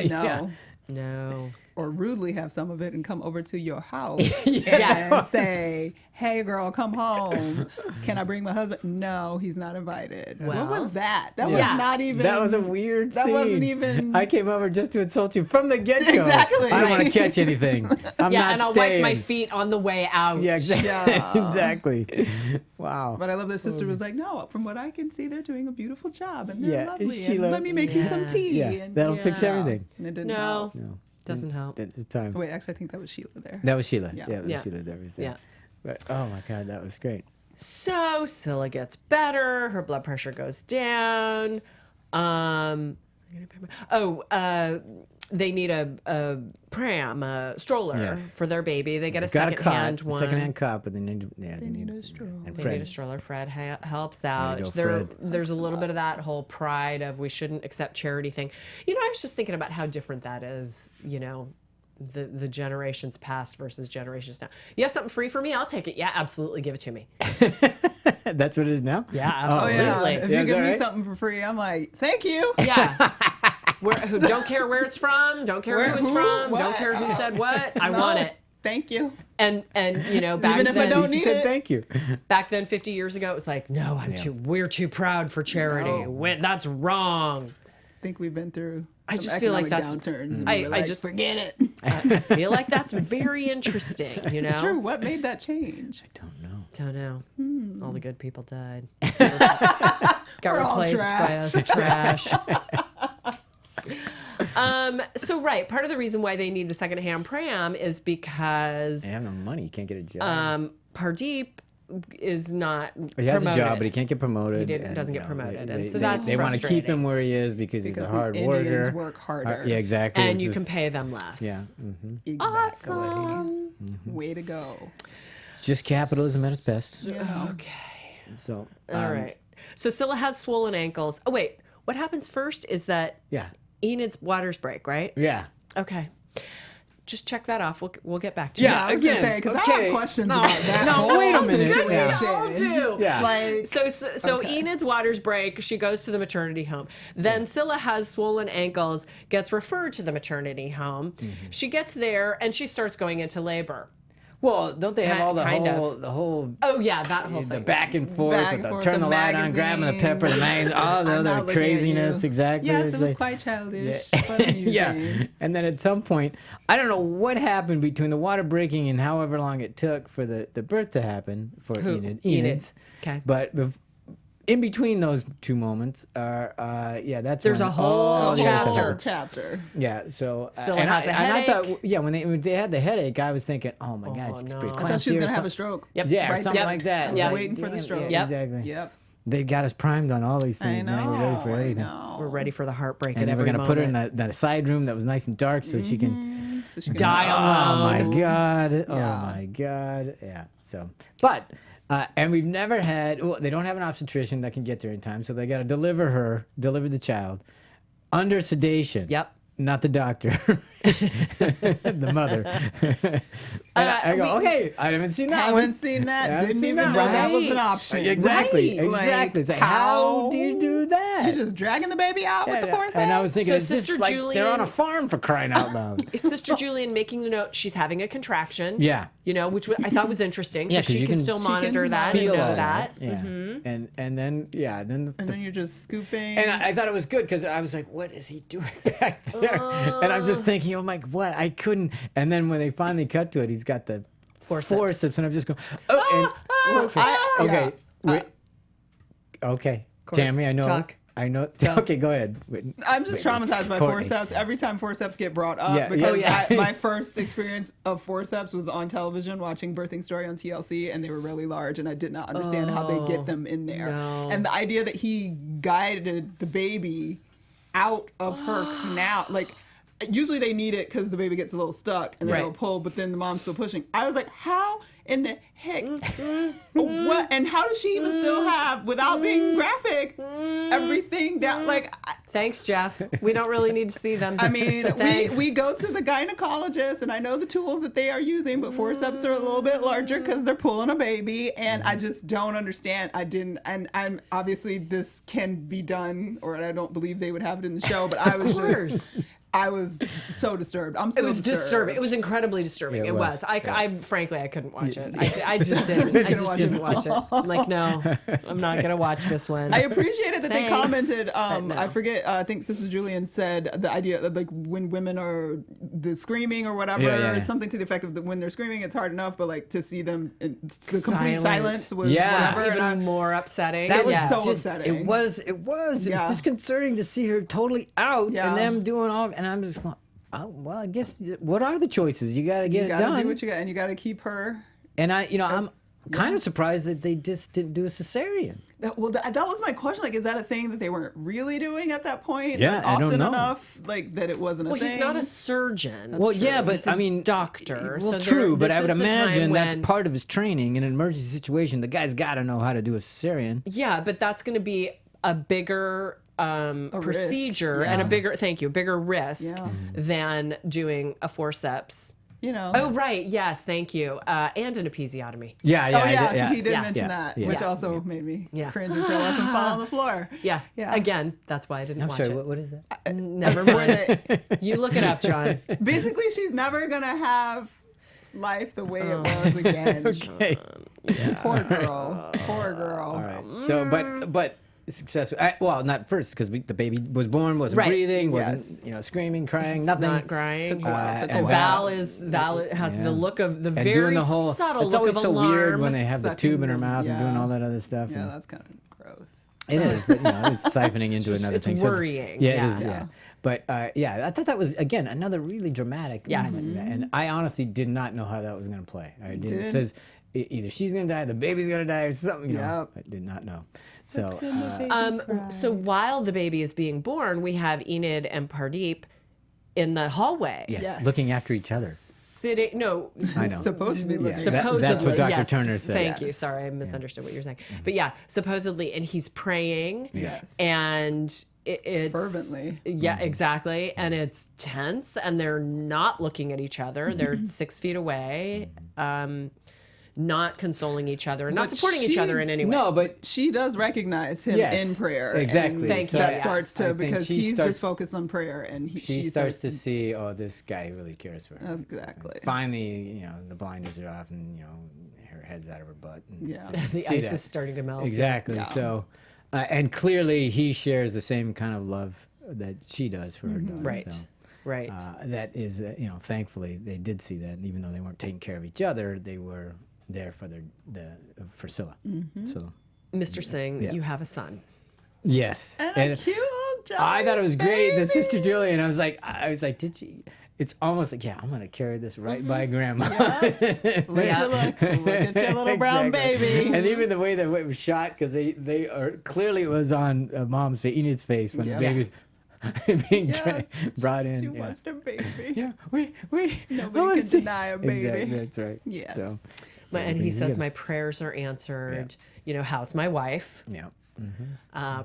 No. No. Or rudely have some of it and come over to your house Yes. and say, hey, girl, come home. Can I bring my husband? No, he's not invited. Well, what was that? That yeah. was not even. That was a weird That scene. wasn't even. I came over just to insult you from the get-go. Exactly. I don't want to catch anything. I'm Yeah, not and I'll staying. wipe my feet on the way out. Yeah, exactly. Yeah. Exactly. Wow. But I love that sister was like, no, from what I can see, they're doing a beautiful job and they're Yeah, lovely. Sheila- And let me make you some tea. Yeah, And, that'll fix everything. And it didn't No. help. No, Doesn't help. at the time. Wait, actually, I think that was Sheila there. That was Sheila. Yeah. Yeah, it was Yeah. Sheila that was there. Yeah. But, oh my God, that was great. So Scylla gets better. Her blood pressure goes down. They need a pram, a stroller Yes. for their baby. They get a Got a second-hand cot, one. second-hand cot, but they need, They need a stroller. And They Fred. need a stroller. Fred helps out. go, Fred. There's a little bit of that whole pride of we shouldn't accept charity thing. I was just thinking about how different that is, the generations past versus generations now. You have something free for me? I'll take it. Yeah, absolutely. Give it to me. That's what it is now? Yeah, Oh, absolutely. yeah. If Yeah, you is give that me right? something for free, I'm like, thank you. Yeah. Who don't care where it's from, don't care who it's Who? from, don't What? care who said what. I No, want it. Thank you. And back Even if I then, don't She need said it. thank you. back then 50 years ago, it was like, no, we're too proud for charity. No. That's wrong. I think we've been through I some just feel like economic that's- downturns. And I- we were I like, just- forget it. I feel like that's very interesting, It's true. What made that change? Don't know. Don't know. All the good people died. Got We're all replaced by trash. us trash. So part of the reason why they need the second-hand pram is because They have no money. You can't get a job. Pardeep is not he has promoted. a job, but he can't get promoted. He doesn't get promoted, and so that's they want to keep frustrating. him where he is because he's a Because hard the worker. Indians work harder. Yeah, exactly. and It's you just- can pay them less. Yeah. Exactly. Awesome. Way to go. Just capitalism at its best. Yeah. Okay. So, All right. So Scylla has swollen ankles. Oh wait, what happens first is that Yeah. Enid's waters break, right? Yeah. Okay. Just check that off. We'll get back to it. Yeah, I was gonna again, say, because I okay. have questions No, about that. no, whole wait a minute. situation. Yeah. We all do. Yeah. Like, So Okay. Enid's waters break. She goes to the maternity home. Then Scylla has swollen ankles, gets referred to the maternity home. She gets there and she starts going into labor. Well, don't they have all the Kind of. whole Oh yeah, that whole the thing. back and forth, Back with and the forth, turn the the light on, grabbing the pepper, the magazine, all the I'm not other looking at craziness. you. Exactly. Yes, It's it was like- quite childish, but amusing. yeah. And then at some point, I don't know what happened between the water breaking and however long it took for the birth to happen for Who? Enid. Enid. Enid's. Okay. But in between those two moments are, that's There's when a whole all the other stuff chapter. happened. Chapter. Yeah, so Scylla and has a and I headache. thought, yeah, when they had the headache, I was thinking, oh my God, it's no. pretty I I thought she was gonna have a stroke. Yep. Yeah, or Right something there. like that. I was Yeah. waiting for the Damn, stroke. Yeah, Yep. exactly. Yep. They got us primed on all these I things. know. Now we're ready for I everything. know. We're ready for the heartbreak And at then we're every gonna put her in moment. that side room that was nice and dark, so she can. So she can Die Oh alone. my God! Oh Yeah. my God! Yeah. So, but and we've never had. Well, they don't have an obstetrician that can get there in time, so they got to deliver the child under sedation. Yep. Not the doctor, the mother. And I go, okay, I haven't seen that one. Haven't seen that. Haven't Didn't seen even that know one. that was an Right. option. Exactly, Right. exactly. Like, It's like, how do you do that? You're just dragging the baby out with the forceps. And I was thinking, So it's just Sister like they're on a Julian- farm for crying out loud. It's Sister Julian making the note she's having a contraction. Yeah. Which I thought was interesting. Yeah, so 'cause she you can can- still she monitor can that and Feel know all that. Yeah. And then and then you're just scooping. And I thought it was good because I was like, what is he doing back there? And I'm just thinking, oh my, what? I couldn't. And then when they finally cut to it, he's got the forceps and I'm just going, oh, and, okay, I- okay, yeah. wait. Okay, Tammy, I know. Talk. I know. Okay, go ahead. I'm just traumatized by Courtney. forceps. Every time forceps get brought up, Yeah, because yeah. my first experience of forceps was on television watching Birthing Story on TLC, and they were really large, and I did not understand how they get them in there. no. And the idea that he guided the baby out of her canal, like. Usually they need it because the baby gets a little stuck and then Right. they'll pull, but then the mom's still pushing. I was like, how in the heck? What? And how does she even still have, without being graphic, everything down? Like, Thanks, Jeff. We don't really need to see them. I mean, Thanks. we go to the gynecologist, and I know the tools that they are using, but forceps are a little bit larger because they're pulling a baby, and I just don't understand. And obviously this can be done, or I don't believe they would have it in the show, but I was so disturbed. I'm It still was disturbing. It was incredibly disturbing. Yeah, it it was. was. I frankly, I couldn't watch it. I just didn't. I just didn't watch it. I'm like, no, I'm not going to watch this one. I appreciated that they Thanks, commented. but no. I forget. I think Sister Julian said the idea of like when women are the screaming or whatever, Yeah. something to the effect of when they're screaming, it's hard enough, but like to see them in the complete silence was Yeah. whatever. Even And more upsetting. That was yeah. so just, upsetting. It was Yeah. disconcerting to see her totally out Yeah. and them doing all. And I'm just going, oh, well, I guess what are the choices? You got to get you it gotta done. do what you got, and you got to keep her. And I'm kind of surprised that they just didn't do a cesarean. Well, that was my question. Like, is that a thing that they weren't really doing at that point? Yeah, Like, I don't often know. enough, like that it wasn't a Well, thing. he's not a surgeon. Well, yeah, but He's a I mean, doctor. Well, so true, but this I would is the time imagine that's when- part of his training in an emergency situation. The guy's got to know how to do a cesarean. Yeah, but that's going to be a bigger procedure risk. and a Yeah. bigger risk Yeah. than doing a forceps. You know. Oh, right. Yes, thank you. And an episiotomy. Yeah, Oh yeah, yeah. he did Yeah. mention Yeah. that, Yeah. which Yeah. also made me Yeah. cringe and fell up and fall on the floor. Yeah. Yeah. Again, that's why I didn't I'm watch sorry, it. what is that? Never mind. You look it up, John. Basically, she's never gonna have life the way it was again. Okay. Poor girl. Poor girl. All right. So, but successful. Well, not first because the baby was born, wasn't Right. breathing, Yes. wasn't screaming, crying, nothing. Not crying. Took a while, took a and while. Val has Yeah. the look of the And very doing the whole. subtle It's look always of so alarm. weird when they have the Sucking tube in her the- mouth and doing yeah. all that other stuff. Yeah, and- that's kind of gross. It is, but it's siphoning into another it's thing. So worrying, yeah, it yeah. is. Yeah. Yeah. But I thought that was again another really dramatic Yes. moment, and I honestly did not know how that was going to play. I did. It Didn't? says either she's going to die, the baby's going to die, or something. You know, Yep. I did not know. So So while the baby is being born, we have Enid and Pardeep in the hallway. yes, Yes. looking after each other. Sitting, no, I know. Supposed to be looking. That- supposedly. that's what Dr. yes, Turner said. Thank you. Yes. Sorry, I misunderstood what you're saying. But yeah, supposedly, and he's praying. Yes. And it's Fervently. Yeah, exactly. And it's tense, and they're not looking at each other. They're 6 feet away, not consoling each other, not But supporting each she- other in any way. No, but She does recognize him Yes, in prayer. exactly. And Thank you, that yes. starts I to, think because she he's starts- just focused on prayer, and she starts to see, oh, this guy really cares for her. Exactly. Finally, the blinders are off, and her head's out of her butt. And Yeah. The see ice that. is starting to melt. Exactly. Yeah. So, and clearly he shares the same kind of love that she does for her daughter. Right. So, Right. that is, thankfully they did see that, and even though they weren't taking care of each other, they were there for for Sila. So, Mr. Singh, Yeah. you have a son. yes. And a cute little I thought it was great. The baby. Sister Julian. I was like, did she? It's almost like, I'm gonna carry this right by Grandma. Look at your little brown Exactly. baby. And even the way that it was shot, because they are clearly it was on Mom's face, Enid's face when Yeah. the baby's being Yeah. brought in. She yeah. watched her baby. Yeah, wait. Nobody can deny a baby. Exactly, that's right. Yes. So, And he baby says, good. my prayers are answered. How's my wife? yeah.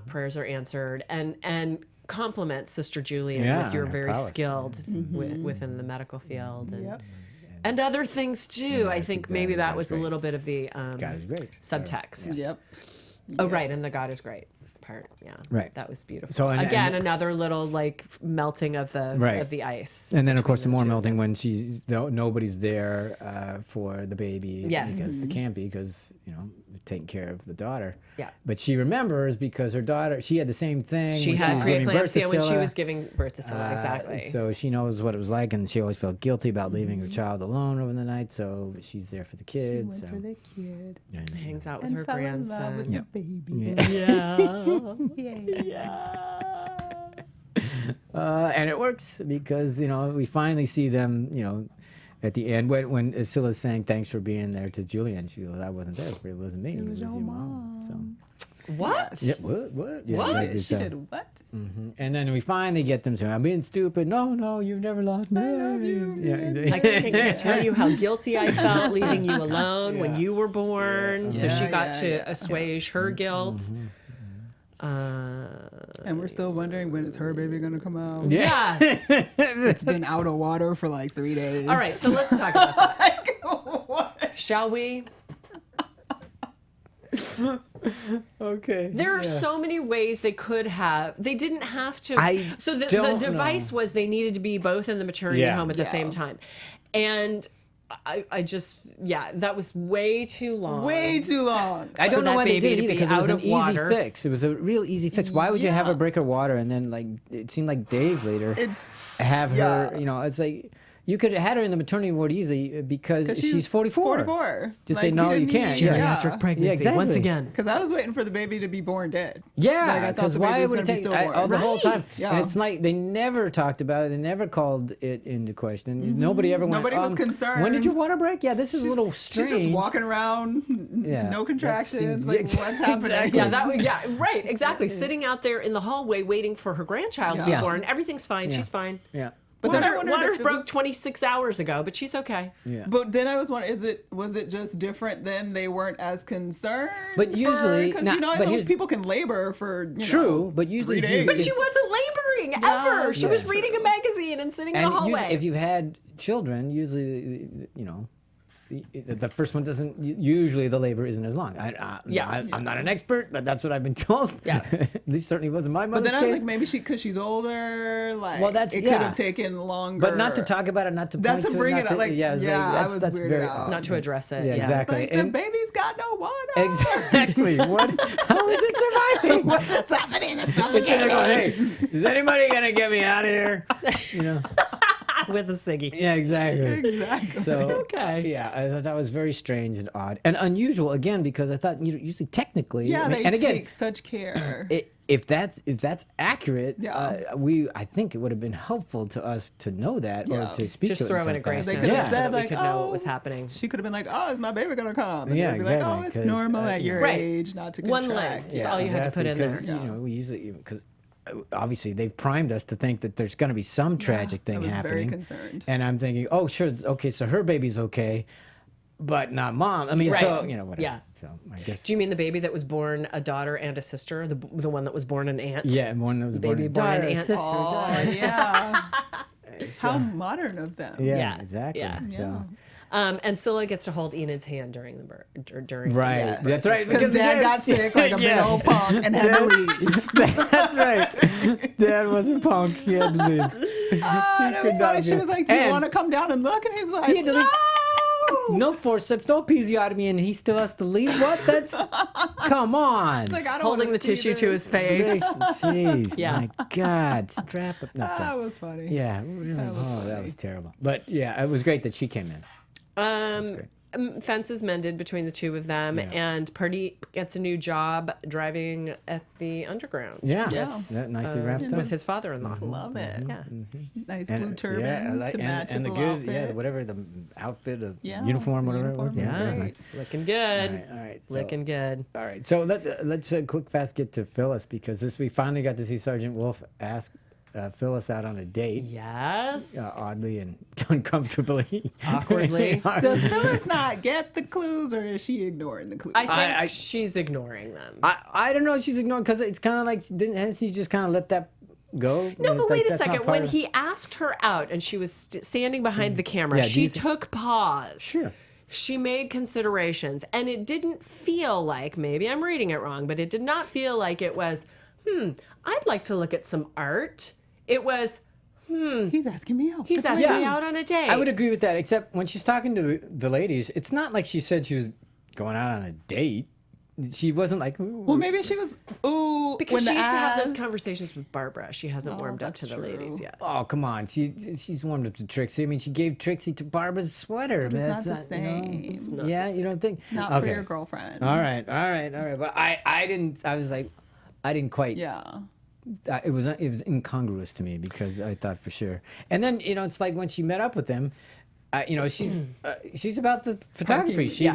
Prayers are answered. And compliments Sister Julian Yeah, with your her very prowess. skilled within the medical field. And, Yep. and other things too. I Yes, think maybe exactly. that That's was a great. little bit of the God is great. subtext. Yep. Oh, right. And the God is great part. Yeah. Right. That was beautiful. So, and- Again, and- another little melting of the Right. of the ice. And then, of between course, the them more two. melting when nobody's there for the baby. Yes. Because it can't be because, taking care of the daughter. Yeah. But she remembers because her daughter, she had the same thing. She when had was giving birth to preeclampsia when she Sila. was giving birth to Sila. Exactly. So she knows what it was like, and she always felt guilty about leaving her child alone over the night. So she's there for the She kids. went so. for the kid And, Hangs out with and her fell in love grandson. with Yeah. the baby. Yeah. And it works because we finally see them. At the end, when Sila's saying thanks for being there to Julian, she goes, "I wasn't there. It wasn't me. It was your mom." So. What? Yeah, what? Yeah, What? like this, She did what? and then we finally get them saying, "I'm being stupid." No, you've never lost me. I love you. Yeah, I can't tell you how guilty I felt leaving you alone when you were born. So she got to assuage her guilt. And we're still wondering when is her baby gonna come out. Yeah. It's been out of water for like 3 days. All right, so let's talk about that. Like, what? Shall we? Okay. There are so many ways they could have. They didn't have to. So the don't device was they needed to be both in the maternity home at the same time. And I just, that was way too long. Way too long. I don't know that why they baby did to either be because it was out an of easy water. fix. It was a real easy fix. Why would you have her break her water and then it seemed like days later have her? It's like you could have had her in the maternity ward easily because she's 44. 44. Just say no, you can't. Geriatric pregnancy. Yeah, exactly. Once again. Because I was waiting for the baby to be born dead. Yeah, Like, I thought because the why baby was would gonna it be take stillborn. all the whole time? Yeah. And it's like they never talked about it. They never called it into question. Nobody ever went. Nobody was concerned. When did your water break? Yeah, this is a little strange. She's just walking around, no contractions. seems- Like, what's happening? Yeah, right, exactly. Sitting out there in the hallway waiting for her grandchild to be Yeah. born. Everything's fine. Yeah. She's fine. Yeah. But then I wondered Water if it broke was- 26 hours ago, but she's okay. Yeah. But then I was wondering, was it just different then? They weren't as concerned. But usually- because nah, but here's- people can labor for True, but usually 3 if you- days. But she wasn't laboring ever. She was reading a magazine and sitting in the hallway. if you've had children, usually, the first one doesn't. Usually, the labor isn't as long. I'm not an expert, but that's what I've been told. Yes. At least certainly wasn't my But mother's then I was case. like, maybe because she's older, like, Well, that's- it yeah. could have taken longer. but not to talk about it, not to That's point to bring it, it not up. to, Like, it's I was that's weirded very out. Not to address it. Yeah, exactly. Like, And- the baby's got no water. Exactly. How is it surviving? What's happening? It's It's in there going, hey, is anybody gonna get me out of here? With a ciggy. Yeah, exactly. Exactly. So Okay. yeah, I thought that was very strange and odd and unusual again because I thought usually technically, Yeah, they and again, take such care. if that's accurate, Yeah. I think it would have been helpful to us to know that Yeah. or to speak Just to it throw in a some grace fashion. They could note have so said, that we like, could know what was oh, happening. She could have been like, "Oh, is my baby gonna come?" And Yeah, they'd be like, exactly, "Oh, it's 'cause, normal at your Right. age not to One contract." leg. That's all you had to put in because, there. we usually because obviously they've primed us to think that there's going to be some tragic thing I was happening. very concerned. And I'm thinking, oh sure, okay, so her baby's okay, but not mom. I mean, Right. so whatever. Yeah. So I guess. Do you mean the baby that was born a daughter and a sister? The one that was born an aunt? Yeah, and one that was Baby born an aunt. sister, Oh, daughter. yeah. How modern of them. Yeah, Yeah, exactly. yeah. So. And Sila gets to hold Enid's hand during the birth. During Right, Enid's birth. that's right. Because Dad got sick like a big old punk and had to leave. That's right. Dad was a punk. He had to leave. Oh, that was could not funny. She be- was like, "Do you and- want to come down and look?" And he's like, He had to leave. "No." No forceps, no episiotomy, and he still has to leave. What? That's come on. Like, I don't Holding wanna the see tissue this. to his face. Jeez, Yeah. my God, strap up. No, That sorry. was funny. Yeah, really. was That funny. was terrible. But yeah, it was great that she came in. Fences mended between the two of them, Yeah. and Purdy gets a new job driving at the Underground. Yeah, Yeah. that nicely wrapped up. With his father-in-law. Love it. Yeah. Nice And, blue turban yeah, I like, to match and the his good, outfit. yeah, whatever the outfit, Yeah, uniform, the whatever it uniform was. was Yeah, great. nice. Looking good. All right. Looking good. All right, so let's quick fast get to Phyllis because we finally got to see Sergeant Wolf ask Phyllis out on a date. Yes. Oddly and uncomfortably. Awkwardly. Does Phyllis not get the clues, or is she ignoring the clues? I think I- she's ignoring them. I don't know if she's ignoring because it's kind of like hasn't she just kind of let that go? No, but Like, wait a that's not second. part When of- he asked her out and she was standing behind the camera, Yeah, do she you thi- took pause. Sure. She made considerations, and it didn't feel like, maybe I'm reading it wrong, but it did not feel like it was, I'd like to look at some art. It was, He's asking me out. he's asking me out on a date. I would agree with that, except when she's talking to the ladies, it's not like she said she was going out on a date. She wasn't like, ooh. Well, maybe she was. Ooh, Because when she used to have those ass- conversations with Barbara. She hasn't warmed up to that's the true. ladies yet. Oh, come on. She's warmed up to Trixie. I mean, she gave Trixie to Barbara's sweater. It's That's not the you know, same. it's not yeah, the you don't think? Not okay. for your girlfriend. All right. But I didn't, I was like, I didn't quite. Yeah. It was incongruous to me because I thought for sure. And then it's like when she met up with him. She's about the photography. She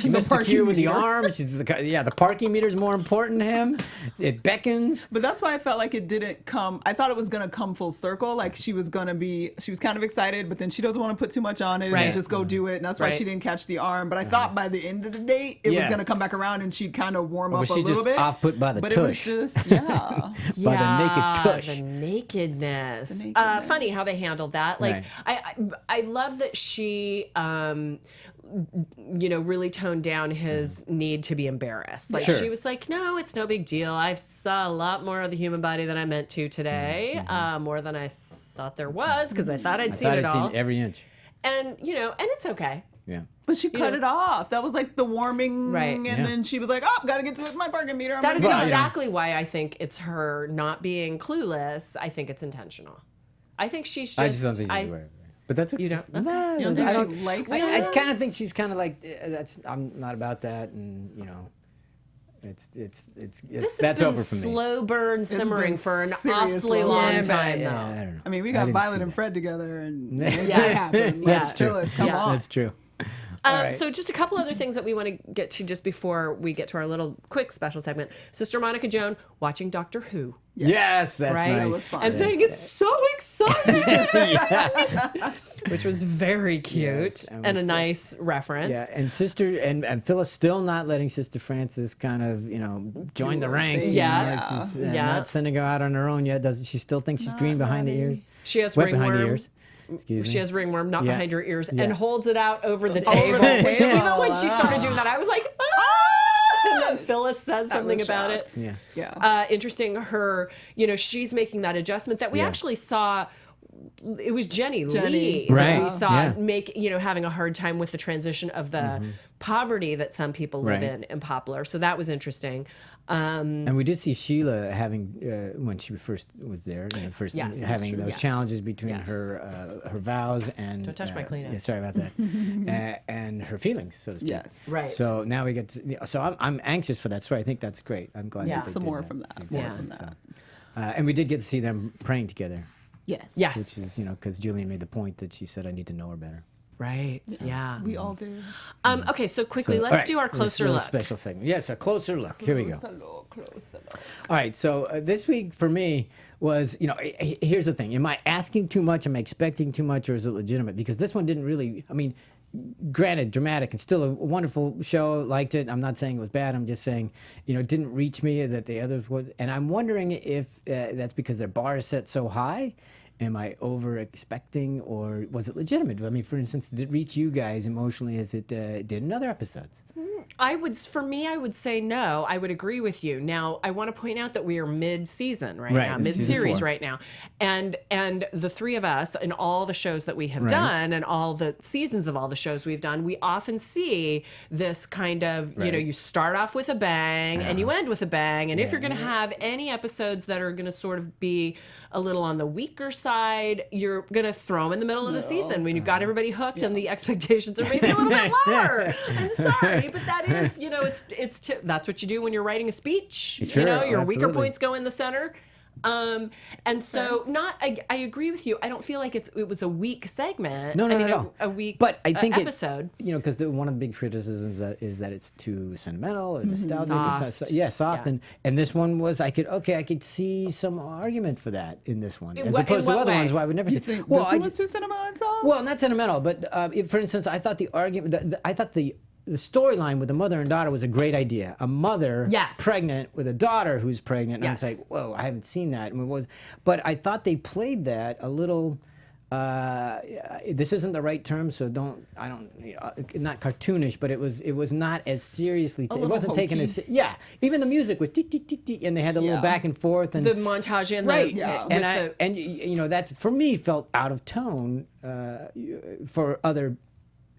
missed the cue with the arm. She's the parking meter's more important to him. It beckons. But that's why I felt like it didn't come. I thought it was gonna come full circle. Like she was kind of excited, but then she doesn't want to put too much on it and just go do it. And that's why she didn't catch the arm. But I thought by the end of the date it was gonna come back around and she'd kind of warm up a little bit. Off put by the tush. It was just by the naked tush. The nakedness. Funny how they handled that. Like I love that she really toned down his need to be embarrassed. Like she was like, no, it's no big deal. I saw a lot more of the human body than I meant to today, more than I thought there was, because I thought I'd seen it all. Seen every inch. And and it's okay. Yeah. But she cut it off. That was like the warming, and then she was like, "Oh, gotta get to my parking meter." That is exactly why I think it's her not being clueless. I think it's intentional. I think she's just. I just don't think she's aware of it. But that's you don't. Okay. You don't think she likes it? I kind of think she's kind of like I'm not about that, and it's This that's has been over for me. slow burn simmering for an serious awfully long long time. time Yeah, now. I don't know. I mean, we I got didn't Violet see and that. Fred together, and Yeah. that happened. That's Like, true. Phyllis, come on. That's true. All right. So just a couple other things that we want to get to just before we get to our little quick special segment. Sister Monica Joan watching Doctor Who. Yes, that's Right? nice. That was fun. And saying it's so exciting, which was very cute Yes, and a nice reference. Yeah, and Sister and Phyllis still not letting Sister Frances kind of join the ranks. Yeah. She's Yeah. not sending her out on her own yet. Doesn't she still think she's green behind the ears? She has Wet behind the ringworm. ears. Excuse me. She has ringworm, not Yeah. behind her ears, Yeah. and holds it out over the Over table. the Which, table. even when she started doing that, I was like, ah! And then Phyllis says something was about shocked. it. Yeah. Interesting. Her, she's making that adjustment that we actually saw. It was Jenny Lee that Right. we saw Yeah. having a hard time with the transition of the poverty that some people live Right. in Poplar. So that was interesting. And we did see Sheila having when she first was there, first Yes. having those Yes. challenges between Yes. her vows and Don't touch my Kleenex. Yeah, sorry about that. And her feelings, so to speak. Yes. Right. So now we get to. So I'm anxious for that story. I think that's great. I'm glad. Yeah. that they Some did more that. from that. Exactly. Yeah. From that. So, and we did get to see them praying together, Yes. Yes. which is because Julian made the point that she said I need to know her better. Right. Yeah. We all do. Okay. So quickly, So, let's all right, do our this closer little look. special segment. Yes, a closer look. Here we go. Closer look. All right, so this week for me was, here's the thing. Am I asking too much? Am I expecting too much? Or is it legitimate? Because this one didn't really, granted, dramatic and still a wonderful show. Liked it. I'm not saying it was bad. I'm just saying, it didn't reach me that the others was. And I'm wondering if that's because their bar is set so high. Am I over expecting, or was it legitimate? For instance, did it reach you guys emotionally as it did in other episodes? I would say no. I would agree with you. Now, I want to point out that we are mid-season right now, this is season mid-series 4. right now, and the three of us in all the shows that we have done and all the seasons of all the shows we've done, we often see this kind of you start off with a bang and you end with a bang, and if you're going to have any episodes that are going to sort of be a little on the weaker side, you're going to throw them in the middle of the season when you've got everybody hooked and the expectations are maybe a little bit lower. I'm sorry, but that is, that's what you do when you're writing a speech. Sure, Your weaker absolutely. points go in the center. And so I agree with you. I don't feel like it was a weak segment. No, I mean, not at all. a weak But I think episode. because one of the big criticisms is that it's too sentimental or nostalgic. Soft. Soft. Yeah. And this one was, I could see some argument for that in this one, as In opposed to what other way? ones where I would never You see. think Well, this one was too sentimental and soft? well, not sentimental, but for instance, I thought the argument, I thought the storyline with the mother and daughter was a great idea. A mother Yes. pregnant with a daughter who's pregnant. And Yes. I was like, whoa, I haven't seen that. But I thought they played that a little. This isn't the right term, so not cartoonish, but it was not as seriously. It little wasn't taken hokey. as even the music was and they had the little Yeah. back and forth and The montage and right, the and that for me felt out of tone for other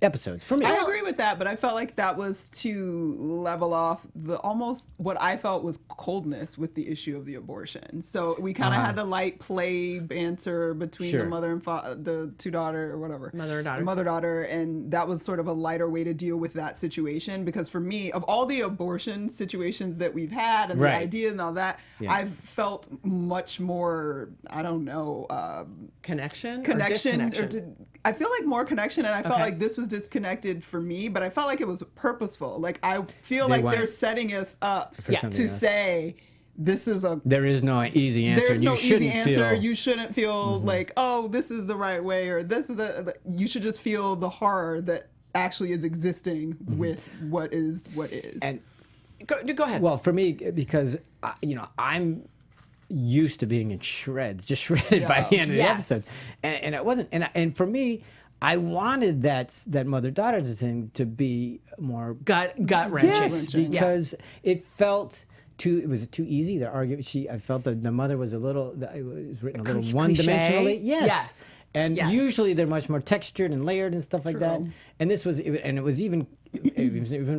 episodes for me. I agree with that, but I felt like that was to level off the almost what I felt was coldness with the issue of the abortion. So we kind of had the light play banter between Sure. the mother and the two daughter or whatever. Mother and daughter. The mother-daughter, and that was sort of a lighter way to deal with that situation, because for me, of all the abortion situations that we've had and Right. the ideas and all that, Yeah. I've felt much more, I don't know, Connection or connection. disconnection? I feel like more connection, and I felt Okay. like this was disconnected for me, but I felt like it was purposeful. Like I feel They like want- they're setting us up For something to else. say this is a. There is no easy answer. There's and no you shouldn't easy answer. feel. You shouldn't feel like, oh, this is the right way, or this is the. You should just feel the horror that actually is existing with what is. And Go ahead. well, for me, because I'm used to being in shreds, just shredded by the end of the Yes. episode, and it wasn't. And for me, I wanted that mother-daughter thing to be more gut wrenching. yes, because it felt too. It was too easy. The argument. I felt that the mother was a little. It was written a little Cliche? one-dimensionally. Yes. Yes. And Yes. usually they're much more textured and layered and stuff like that. And this was, and it was even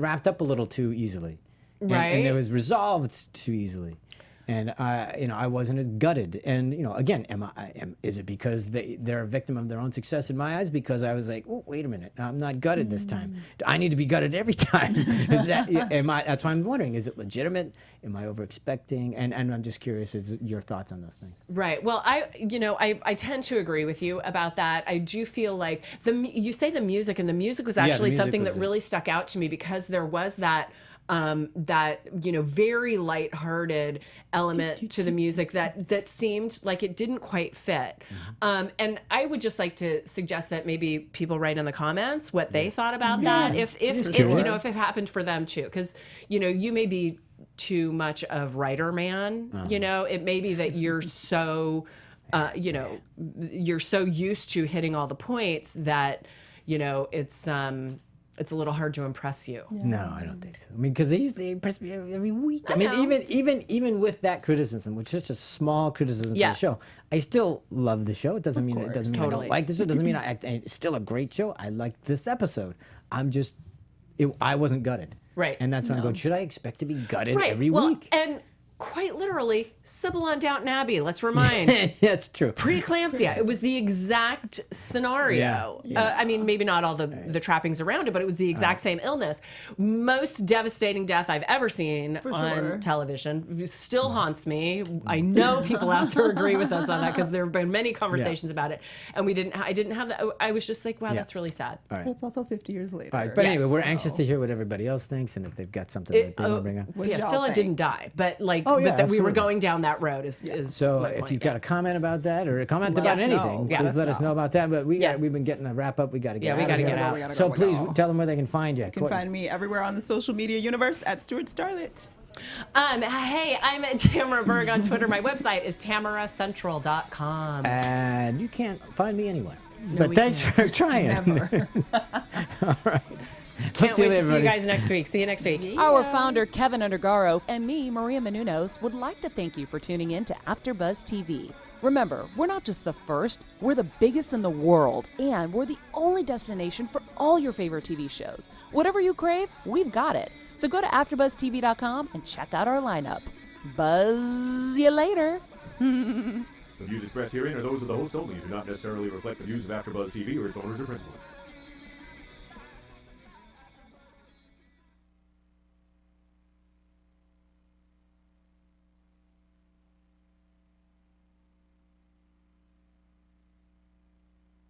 wrapped up a little too easily. Right. And it was resolved too easily. And I wasn't as gutted. And again, is it because they're a victim of their own success in my eyes? Because I was like, oh, wait a minute, I'm not gutted this time. I need to be gutted every time. That's why I'm wondering: is it legitimate? Am I over expecting? And I'm just curious as your thoughts on those things. Right. Well, I tend to agree with you about that. I do feel like you say the music, and the music was the actually music something was that really stuck out to me, because there was that very lighthearted element to the music that seemed like it didn't quite fit. And I would just like to suggest that maybe people write in the comments what they thought about that, if if it happened for them too, because you may be too much of writer man. It may be that you're so you're so used to hitting all the points that it's a little hard to impress you. No, I don't think so. I mean, because they impress me every week. I mean, know. even with that criticism, which is just a small criticism for Yeah. the show, I still love the show. It doesn't mean I Totally. don't like the show. It doesn't mean it's still a great show. I liked this episode. I wasn't gutted. Right. And that's why I'm going, should I expect to be gutted Right. every well, Oh, week? and quite literally, Sybil on Downton Abbey. Let's remind. That's true. Preeclampsia. It was the exact scenario. Yeah. I mean, maybe not all the trappings around it, but it was the exact same illness. Most devastating death I've ever seen on sure. television. Still haunts me. I know people out there agree with us on that, because there have been many conversations about it, and I didn't have that. I was just like, wow, that's really sad. All right. But it's also 50 years later. All right. But anyway, we're So- anxious to hear what everybody else thinks and if they've got something that they want to bring up. What Yeah, y'all Sila think? didn't die, but Oh, yeah, that we were absolutely. going down that road is So my if point, you've got a comment about that or a comment Let about us anything, know. Yeah. please let us know about that. But we've been getting the wrap up. We got to get Yeah, we out gotta of get here. out. We gotta So go, we please gotta go. tell them where they can find you. You can find me everywhere on the social media universe at Stuart Starlet. Hey, I'm Tamara Berg on Twitter. My website is tamaracentral.com. And you can't find me anywhere. But we thanks for trying. Never. All right. Can't See you wait to later, see you everybody. guys next week. See you next week. Our founder, Keven Undergaro, and me, Maria Menounos, would like to thank you for tuning in to AfterBuzz TV. Remember, we're not just the first, we're the biggest in the world, and we're the only destination for all your favorite TV shows. Whatever you crave, we've got it. So go to AfterBuzzTV.com and check out our lineup. Buzz you later. The views expressed herein are those of the host only and do not necessarily reflect the views of AfterBuzz TV or its owners or principals.